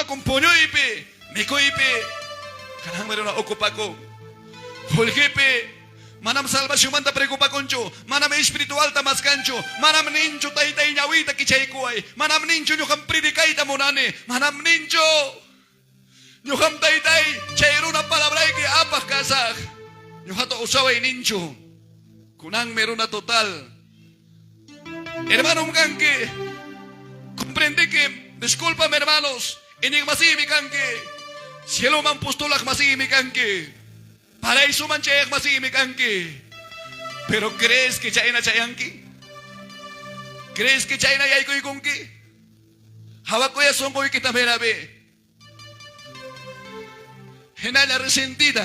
kung punyoipi, mikoipi, kanang meron na okupako. Hulgipi, manam salvasyon man ta preocupaconcho, manam espiritual ta mascancho, manam nincho tay nyawita kichay kuay, manam nincho nyo kam predikay ta monane, manam nincho nyo kam tay chayro na palabray ki apak kasak, nyo hato usaway nincho, kunang meron na total. Hermano mkanke, comprende que, disculpame hermanos, ining masimi kanke, cielo man pustulak masimi kanke, para eso man chayak masimi kanke. Pero crees que chay na chayanki? ¿Crees que chay na yay koy kongki? Hawak ko ya son koy kita merabe. Hinala resentida.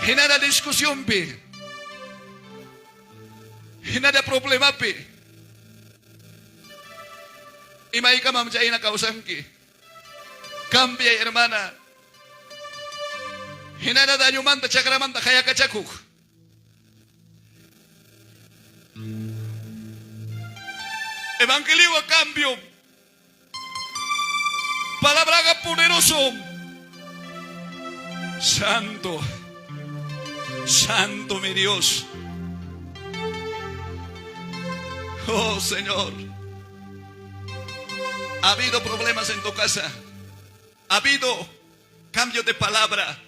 Hinala diskusyon pe. Hinala problema pe. Imay ka mam chay na kausanki. Cambia hermana. Hinana daño manta chakramanta kaya kachakuk. Evangelio a cambio. Palabra poderoso. Santo. Santo mi Dios. Oh Señor. Ha habido problemas en tu casa. Ha habido cambio de palabra.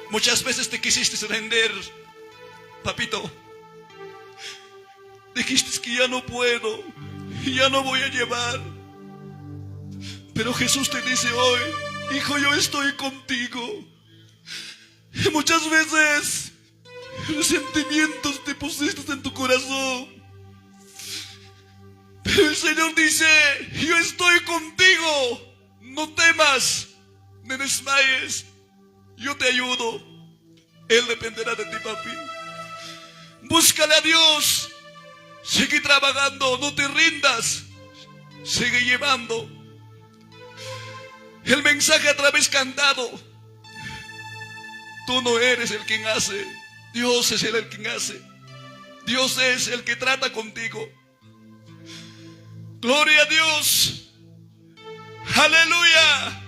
Muchas veces te quisiste render, papito. Dijiste que ya no puedo, ya no voy a llevar. Pero Jesús te dice hoy, hijo, yo estoy contigo. Y muchas veces resentimientos te pusiste en tu corazón. Pero el Señor dice, yo estoy contigo. No temas, no desmayes. Yo te ayudo. Él dependerá de ti, papi. Búscale a Dios. Sigue trabajando. No te rindas. Sigue llevando el mensaje a través cantado. Tú no eres el quien hace. Dios es el quien hace. Dios es el que trata contigo. Gloria a Dios. Aleluya.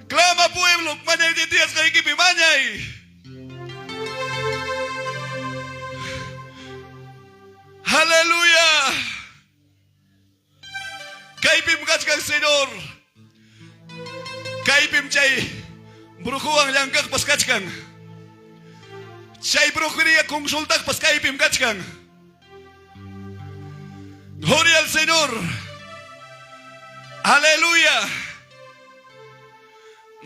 Clama pueblo, mañay de días que hay que mañay. Aleluya. Kaipim kachkang Señor. Kaipim chay brujo ang langkak pas kachkang. Chay brujería consultak pas kaipim kachkang. Gloria al Señor. Aleluya.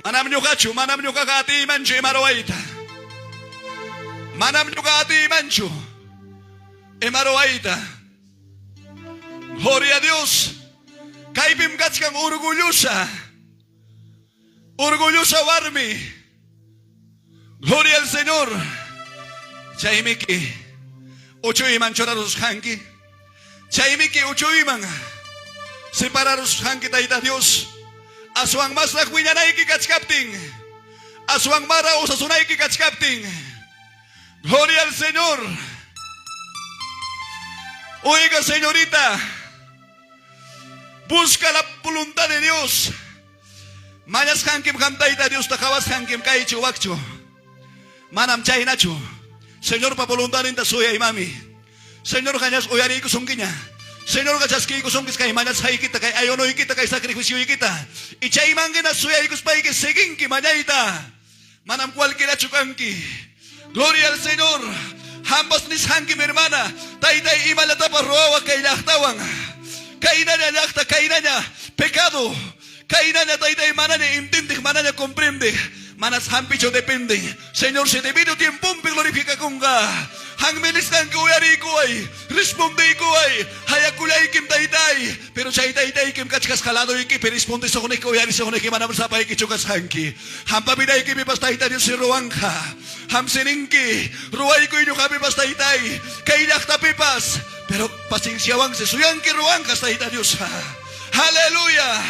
Manam nyo kachu, manam nyo kakati mancho emaroaita. Manam nyo kakati mancho emaroaita. Gloria a Dios. Kaipim kachkang orgullosa. Orgullosa warmi. Gloria al Señor. Chaimiki. Ocho iman choraros hanki. Chaimiki ocho iman. Separaros hanki taita Dios. Aswang mas na kuinyanay kikachkapting. Aswang mara o sasunay kikachkapting. Gloria al Señor. Oiga, señorita. Busca la voluntad de Dios. Mañas hankim kamtaita Dios takabas hankim kaicho wakcho. Manam chay nacho. Señor pa voluntad inta suya y mami. Señor kanyas oyari ko sungkinya. Señor kachas ki ko sungkis kay mañas hay kita kay ayono kita kay sacrificio kita. Ichay mangena suya ikos pa ikis seging ki mañaita. Manam cualquiera chukanki. Gloria al Señor. Hambas nis hankim hermana. Taytay imalata parroa kay lahtawang. Kainanya lakta kainanya pecado. Kainanya taytay mananya intindik mananya comprende. Manas hampicho depende. Señor, se debido tiempo glorifica conga. Hang ministan ko yari ko ay. Responde ko ay. Hayakulay kim taytay. Pero chay taytay kim kachkas kalado iki. Peresponde sa kunik ko yari sa kunik manam sa pay kichukas hanki. Ham pabiday kimi pas taytay si ruangka. Ham siningki. Ruay ko inyo kami pas taytay. Kainak tapipas. Pero pasingsiyawang se suyang ki ruangkas taytay Dios. Hallelujah.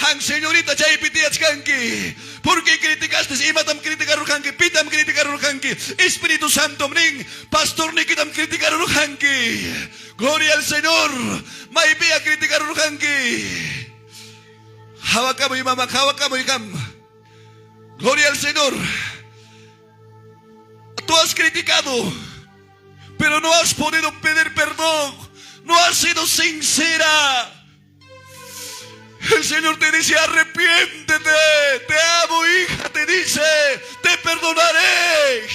Ang Señorita chay pitiach kanki. Porque criticaste, imatam criticar kanki, pitam criticar kanki. Espíritu Santo mning, pastor ni kitam criticar kanki. Gloria al Señor. May pia criticar kanki. Hawak kamo imam, hawak kamo ikam. Gloria al Señor. Tú has criticado, pero no has podido pedir perdón. No has sido sincera. El Señor te dice, arrepiéntete. Te amo, hija, te dice, te perdonaré.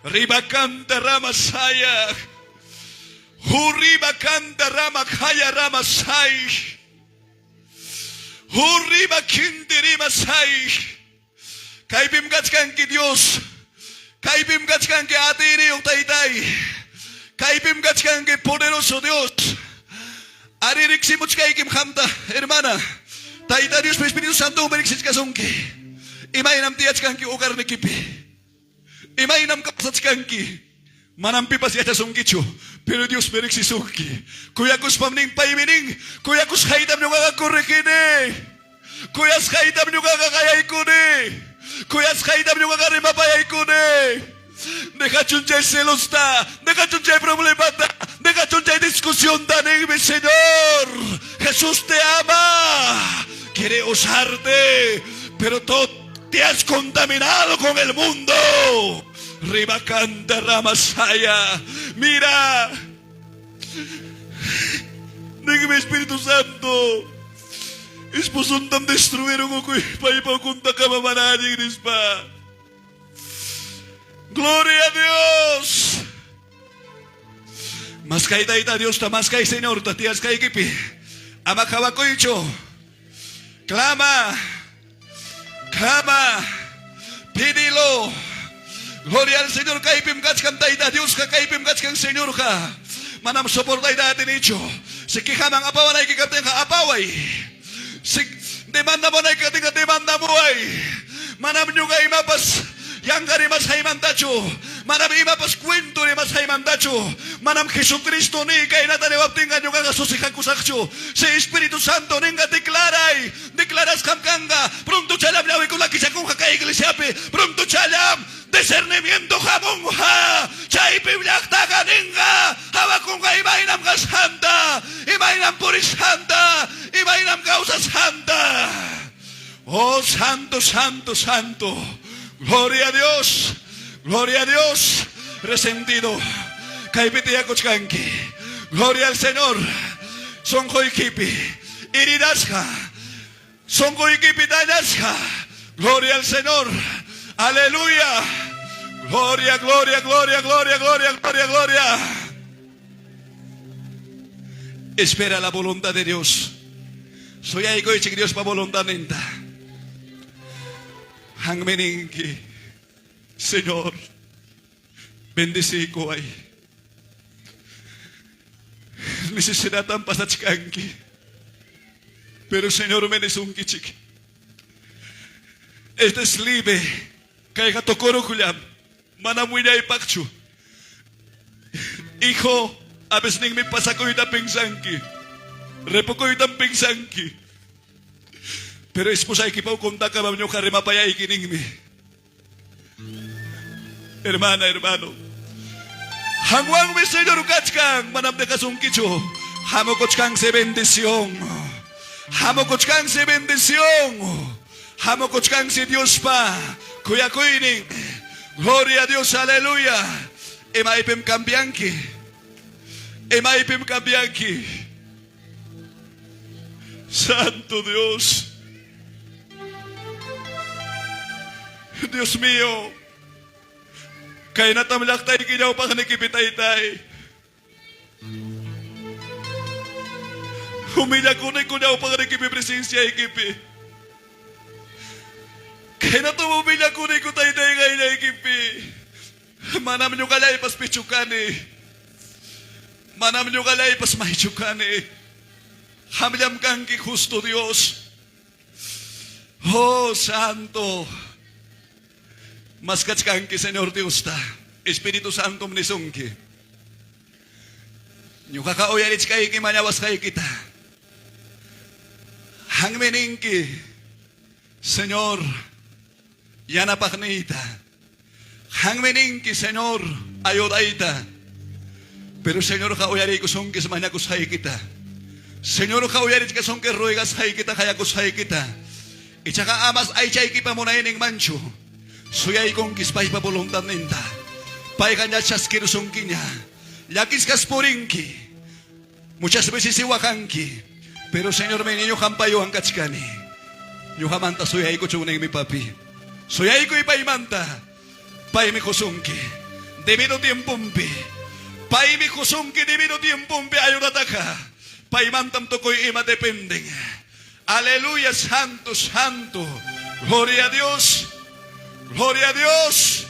Riba canta ramasaya. Hurriba canta ramakaya ramasay. Hurriba kindirimasay. Kaibim gachkan ki Dios. Kaibim gachkan ki atiri utaytay. Kaibim gachkan ki poderoso Dios. Aririk simuchkay kim hamta, hermana. Taita Dios, Espíritu Santo, umeriksis kasungki. Imainam tiachkan ki ugar ni kipi. Imainam kapasachkan ki. Manampi pa siya sungkicho. Pero Dios meriksisungki. Kuyakus pamning paimining. Kuyakus haitam nyo kakakurikini. Kuyas haitam nyo kakakayay kuni. Kuyas haitam nyo kakarimapayay kuni. Deja chunche celos ta, deja chunche problema ta, deja chunche discusión ta, mi Señor. Jesús te ama, quiere usarte, pero tú te has contaminado con el mundo. Riba canta ramasaya. Mira, mi Espíritu Santo. Esposo tan destruyeron ko pa ipakunta ka mamanayang nispa. Gloria a Dios. Mas kay taita Dios ta mas kay Señor ta tias kay kipi. Amakawa ko icho. Clama. Clama. Pidilo. Gloria al Señor kay pimkats kan taita Dios ka kay pimkats kan Señor ka. Manam soportay natin icho. Si kihamang apawan ay kikating ka apaway. Si demanda mo na ikating demanda mo ay. Manam nyo kay mapas. Yang gari mas haimandacho, manam ima pas cuento ni mas haimandacho, manam Jesucristo ni kay natanewap tingan yung kasusikan kusakcho, si Espíritu Santo ninga declaras kamkanga, pronto chalam nawi ko laki sa kung kakay iglesiape, pronto chalam, discernimiento hamong ha, chay piblak taga ninga, hawak kong ka imainam ka santa, imainam puri santa, imainam kausa santa. Oh santo, santo, santo. Gloria a Dios, gloria a Dios, resentido. Kaipiti yakochkanki. Gloria al Señor. Sonko ikipi. Iridaska. Sonko ikipi dayaska. Gloria al Señor. Aleluya. Gloria, gloria, gloria, gloria, gloria, gloria, gloria. Espera la voluntad de Dios. Soy aigo y Dios pa voluntad nenta. Ang meningi, Señor, bendice ko ay necesidad ang pasachkanki. Pero Señor, menesungki chiki. Este es libre, kaya katokoro kulam, manamuy na ipakchu. Hijo, abis ning mi pasakoy na pingsanki, repokoy na pingsanki. Pero esposa ikipaw konta ka mamnyo karimapaya ikiningmi. Hermana, hermano. Hangwang mi Señor kachkang manamde kasungkicho. Hamo kochkang se bendición. Hamo kochkang se bendición. Hamo kochkang si Dios pa. Kuya kuining. Gloria a Dios, aleluya. Emaipim kambianki. Emaipim kambianki. Santo Dios. Dios mío, kaya natamlak tayo kinaw pa kanikipitay tayo. Humilya ko na kunaw pa kanikipi presensya ikipi. Kaya natumumilya ko na kutay tayo kaya na ikipi. Manam nyo kalay pas pichukani. Manam nyo kalay pas mahichukani. Hamyam kang ki justo Dios. Oh, Santo. Mas kachkanki, Señor Dios ta. Espíritu Santo mnisungki. Nyo kakaoyalich kay kimanyawas kay kita. Hangmeninki, Señor, Yanapagnita. Hangmeninki, Señor, ayudaita. Pero Señor, kauyari ko son que semana kusay kita. Señor, kauyari ka son que ruegas hay kita kaya kusay kita. Ichaka amas ay chay kipa mo na ining mancho. Suyay kong kispay pa voluntad ninta. Pay kanya chaskiro songkinya. Yakis kasporinki. Muchas veces iwakanki. Pero Señor, mi niño kampayo ang katsikani. Yuhamanta suyay ko chunay mi papi. Suyay ko ipaimanta. Pay mi kusungki. Debido tiempumpi. Pay mi kusungki debido tiempumpi ayudataka. Paimantam to ko'y ima depending. Aleluya, santo, santo. Gloria a Dios. Gloria a Dios.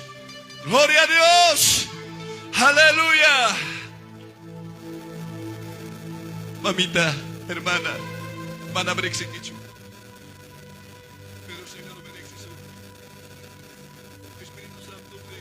Gloria a Dios. Aleluya. Mamita, hermana, mana brexikichu. Pero Señor brexisu. Espíritu Santo de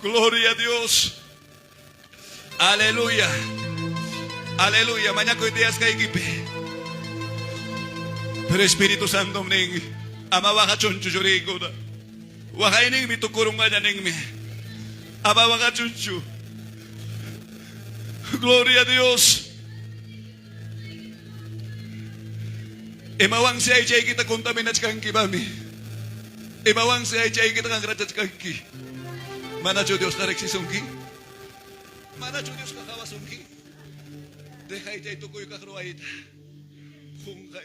Gloria a Dios. Aleluya. Aleluya. Mañana ko ideas kay gipe. Pero Espíritu Santo ning ama waka chonchu jurigo na. Waka ining mitukurong nga ning mi. Ama waka chonchu. Gloria a Dios. Imawang si ay chay kita kontaminat kangki mami. Imawang si ay chay kita kang ratat kangki. Mana Dios kareksisongki? Mana Dios kakawasongki? Dekay jay tukoy kakruait. Hungkay.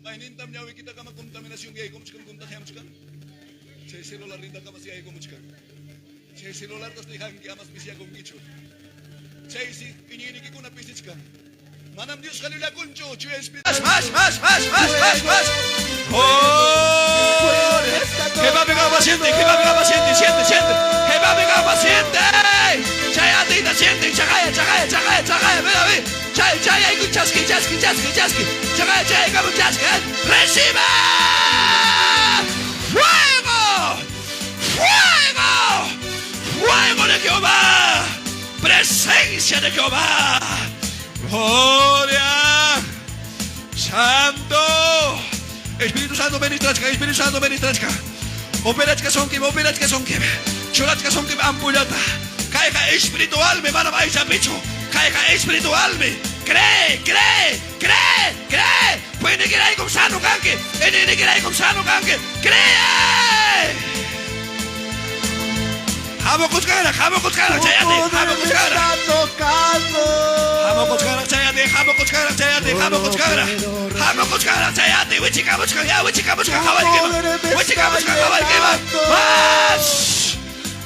Mainintam niyawi kita ka magkontaminasyon gay kumchkan kuntahyam chkan. Chay celular rinda ka masiyay kumchkan. Chay celular tas lihangi amas misya kumkicho. Chay si kininiki ko na pisichkan. Manam Dios kanila kuncho. Chay espiritu. Mas. Oh! Que va a pegar paciente, siente. Que va a pegar paciente. Chayatita, siente, chagaya, ve. Chay, hay un chasqui. Chagaya, como chasqui. ¡Reciba! ¡Fuego de Jehová! ¡Presencia de Jehová! ¡Gloria! ¡Santo! Espíritu Santo, ministrachka. Operachka sonkim. Churachka sonkim ampulata. Caiga espiritual, me van a ir a picho. Caiga espiritual, me. Cree. Puede que hay con sano canque. Cree. Hamo kuchkara, chayate.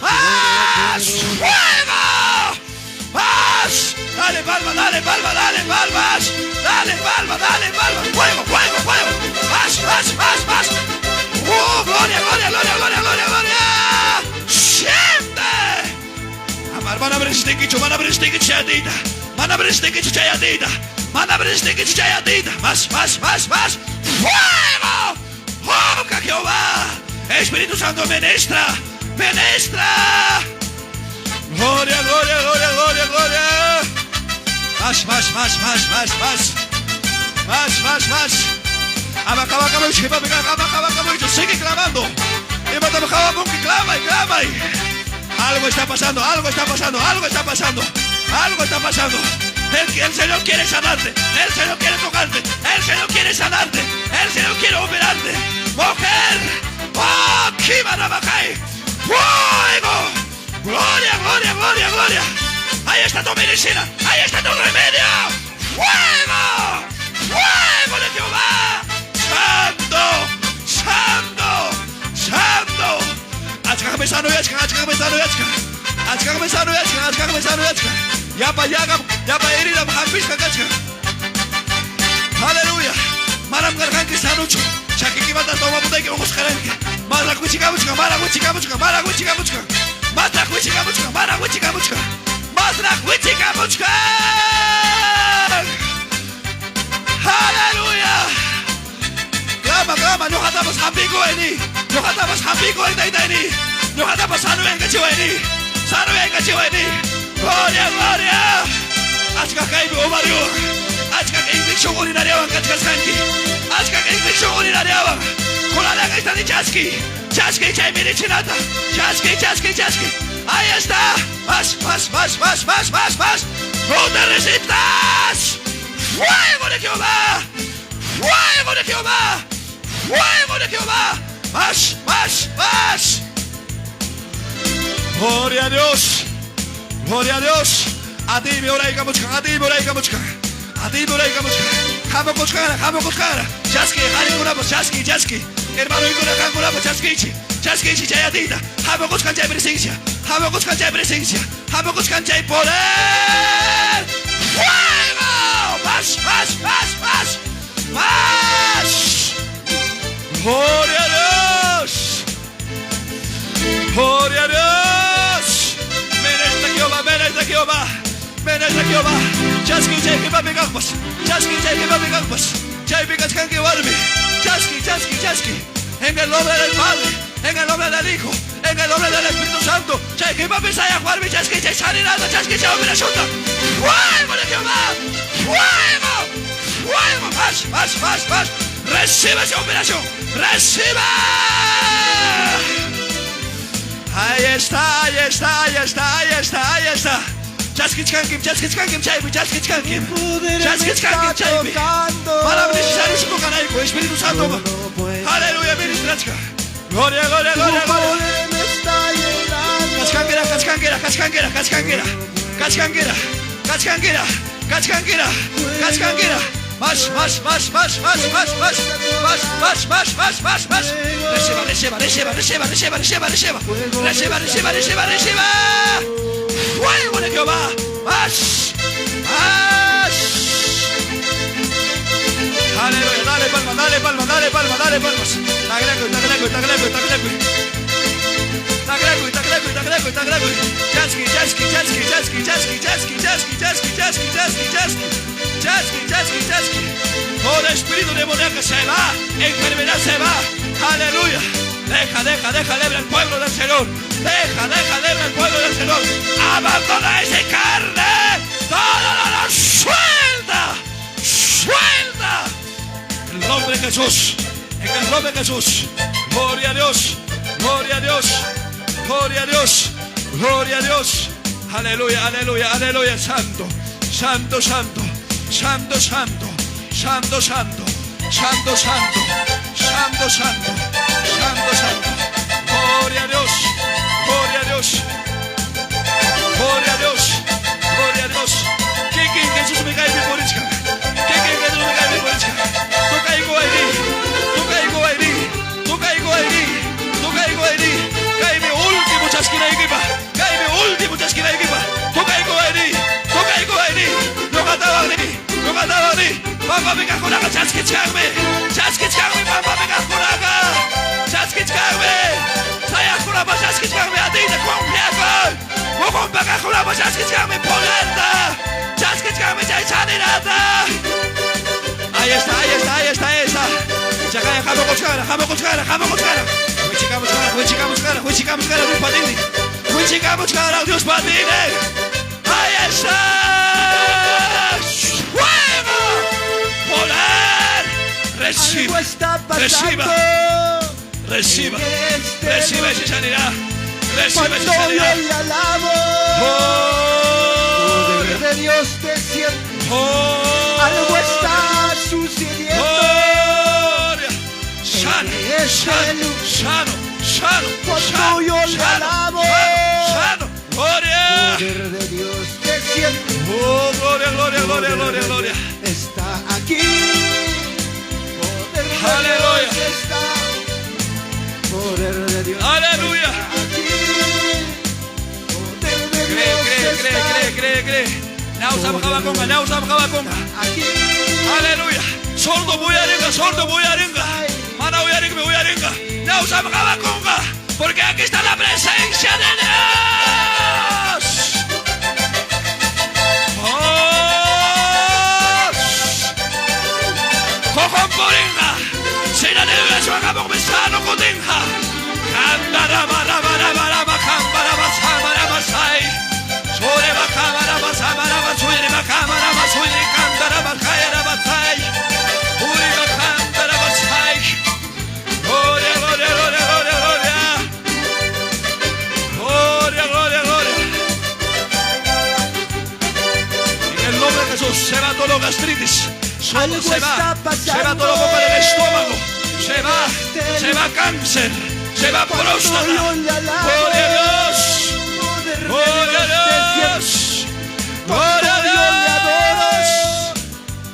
¡Más! ¡Fuego! ¡Más! Dale palmas. Dale palmas. Fuego. Más. Gloria. Siente. Amar, van a ver este quicho chayatita. Más. ¡Fuego! ¡Oh, que Jehová! Espíritu Santo, ministra. Gloria. Más. Sigue clamando. Clama. Algo está pasando. El Señor quiere sanarte. El Señor quiere tocarte. El Señor quiere sanarte. El Señor quiere operarte. Mujer. ¡Oh! ¡Kimanabajai! ¡Fuego! ¡Gloria! Ahí está tu medicina. Ahí está tu remedio. ¡Fuego! Yapa herida hampis kakacha. Aleluya. Maram garganki sanucho. Chakiki mata toma puta que vamos caranque. Mara cuchica mucha, mara cuchica mucha, mara cuchica mucha. Mara cuchica mucha, mara cuchica mucha. Mara cuchica mucha. Aleluya. Clama, no hatamos hampico eni. No hatamos hampico eni. No hatamos sanu en cachueni. Sanu en cachueni. Gloria, gloria. Achka kaibi omario. Achka kaibi shogori nareaban kachkaskanki. Achka kaibi shogori nareaban. Kolala gaita ni chaski. Chaski chay miri chinata. Chaski. Ahí está. Más. No te resistas. Fuego de Jehová. Fuego de Jehová. Fuego de Jehová. Más. Gloria a Dios. Gloria a Dios. A ti me orai kamuchka. Jamo kuchkara. Chaski, hari kunabo, chaski. Hermano y con kunabo, chaski, chayatita. Jamo kuchkan chay presencia. Jamo kuchkan chay poder. Fuego. Más. Gloria a Dios. Menes de Jehová. Chaski chay que va pegamos. Chay pikas kan que warme. Chaski. En el nombre del Padre, en el nombre del Hijo, en el nombre del Espíritu Santo. Chay que va a pensar a jugarme. Chaski chay sanidad. Chaski chay operación. Fuego de Jehová. Fuego. Más. Reciba esa operación. Reciba. Ahí está. Chaskitskankim, chaybi. Para necesario su canaico, Espíritu Santo. Aleluya, ministracha. Gloria. Cascanguera. Más. Reciba. Fuego de Jehová. Más. Aleluya. Dale palmas. Tagleco. Chaski. Todo espíritu demoníaco se va. Enfermedad se va. Aleluya. Deja libre el pueblo del Señor. Deja libre el pueblo del Señor. Abandona esa carne. Todo suelta. En el nombre de Jesús. Gloria a Dios. Aleluya. Santo. Gloria a Dios. ¿Quién Jesús me cae mi porichka? Tú caigo ahí. Cae mi último chasquina equipa. Tú caigo ahí. No cantaba ni. Papa me cajonaga, chaskichkame, papa me cajonaga, chaskichkame. Saya kuraba chaskichkame, adina confiaco. Mokomba cajonaba chaskichkame, polenta. Chaskichkame, chaychanirata. Ahí está esa. Chacaya, jamo kuchkara. Huichicamos cara, Dios patine. Ahí está. Poder. Reciba esa sanidad. Poder de Dios te siento. Algo está sucediendo. Sano. Cuando yo le alabo. Gloria. Poder de Dios te siento. Oh, gloria. Está aquí. Poder de Aleluya. Dios está. Poder de Dios. Aleluya. Está aquí. Poder de Dios está. Cree. Nyausa makawakonga, nyausa makawakonga. Aquí. Aleluya. Sordo buyaringa. Mana uyaringa. Nyausa makawakonga. Porque aquí está la presencia de Dios. Cojon poringa. Sina de Dios vagamos besando cotinga. Candara bara bara bara bakambara basabara basai. Sore bakabara basabara basuri bakabara basuri candara bakayara basai. Uri bakandara basai. Gloria, gloria, gloria, gloria, gloria. Gloria, gloria, gloria. En el nombre de Jesús se va todo gastritis. Algo Se está va todo boca del estómago. Se va cáncer. Se va próstata. Gloria a Dios. Gloria a Dios. Gloria a Dios.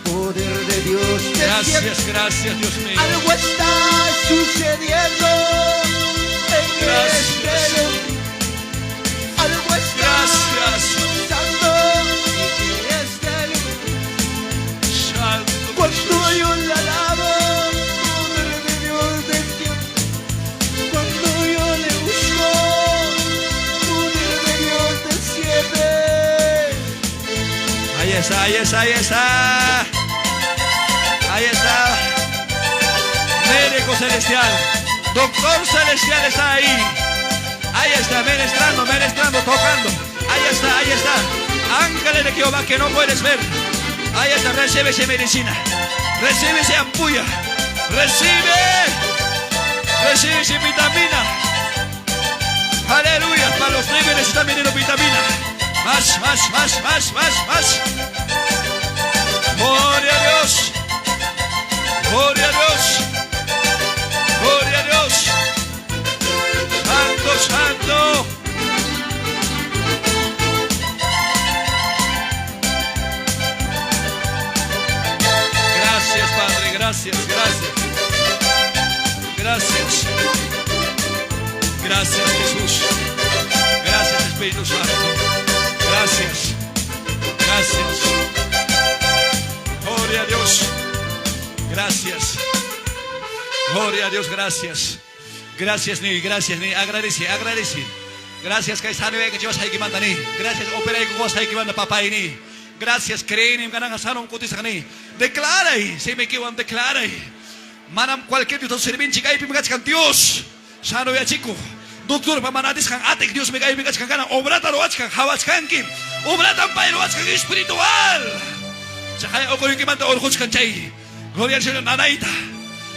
Poder de Dios. Gracias, gracias, Dios mío. Algo está sucediendo en Gracias. este lugar. Algo está Gracias. pasando en este lugar. Santo Cuando Jesús. yo le alabo, poder de Dios despierta. Cuando yo le busco, poder de Dios desciende. Ahí está, ahí está, ahí está. Ahí está. Médico celestial. Doctor celestial está ahí. Ahí está, ministrando, tocando. Ahí está. Ángeles de Jehová que no puedes ver. Ahí está, recibe esa medicina. Recibe esa ampulla. Recibe esa vitamina. Aleluya. Para los débiles están viniendo vitamina. Más. Gloria a Dios. Gloria a Dios. Gloria a Dios. Santo. Gracias, Padre. Gracias. Gracias, Jesús. Gracias, Espíritu Santo. Gracias. Gloria a Dios. Gracias. Gloria a Dios, gracias. Gracias, ni. Agradece. Gracias, que sabe que Dios hay que mandar ni. Gracias, opera y que hay que mandar papá y ni. Gracias, creen en ganan hacer un cotiza ni. Declara ahí, se me equivocan, declara ahí. Manam cualquier Dios servir chica y pimegas can Dios. Sano ya chico. Doctor pa manatis kan atik Dios me pimegas kan ganan. Obrata roach kan hawas kan kim. Obrata pa roach kan espiritual. Sakaya okoy que manda orjuch kan chay. Gloria al Señor nanaita.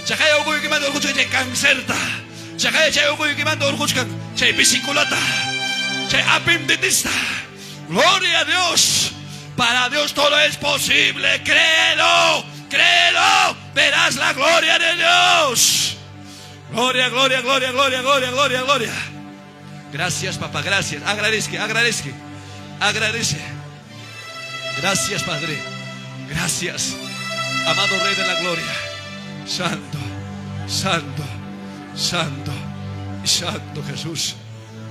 Sakaya okoy que manda orjuch kan chay cancerta. Sakaya chay okoy que manda orjuch kan chay bisiculata. Chay apendicista. Gloria a Dios. Para Dios todo es posible. Créelo. Verás la gloria de Dios. Gloria. Gracias, papá, gracias. Agradezca. Gracias, Padre. Gracias, amado Rey de la Gloria. Santo Jesús.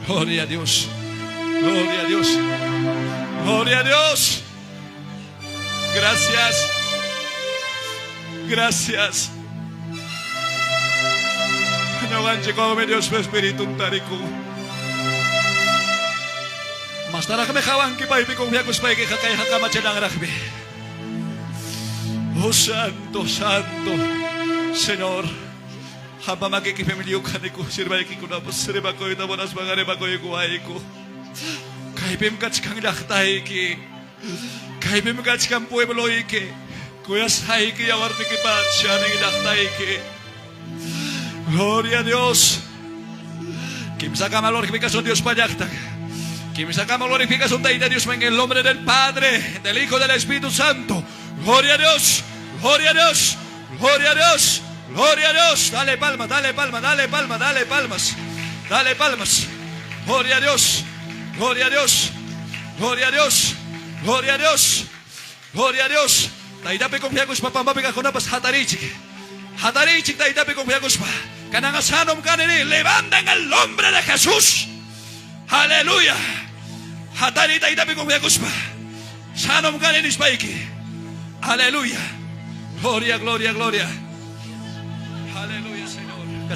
Gloria a Dios. Gracias. No ganche como me dio su espíritu tarico. Mas tarak me jawan ki pai pikong biya kuspai ki kakay hakama chelang rakbe. Oh santo, Señor. Hamba makikipemiliw ka ni ko, sirbay ki ko na po, sirba ko ito mo nas mga riba ko yung kuhay ko. Kaipim kats kang laktay ki. Kaipim kats kang puebloy ki. Kuya say ki yawar ni kipat siya ng laktay ki. Gloria a Dios. Kimsa ka malorificación Dios payaktak. Kimsa ka malorificación de Dios en el nombre del Padre, del Hijo, del Espíritu Santo. Gloria a Dios. Dale palmas. Gloria a Dios. Taitape confiagos pa pambapiga konapas hatarichik taitape confiagos pa. Kanangasanom kanini levanta en el nombre de Jesús. Aleluya. Hatari taitape confiagos pa. Sanom ganenis paiki. Aleluya. Gloria, gloria, gloria. Aleluya, Señor.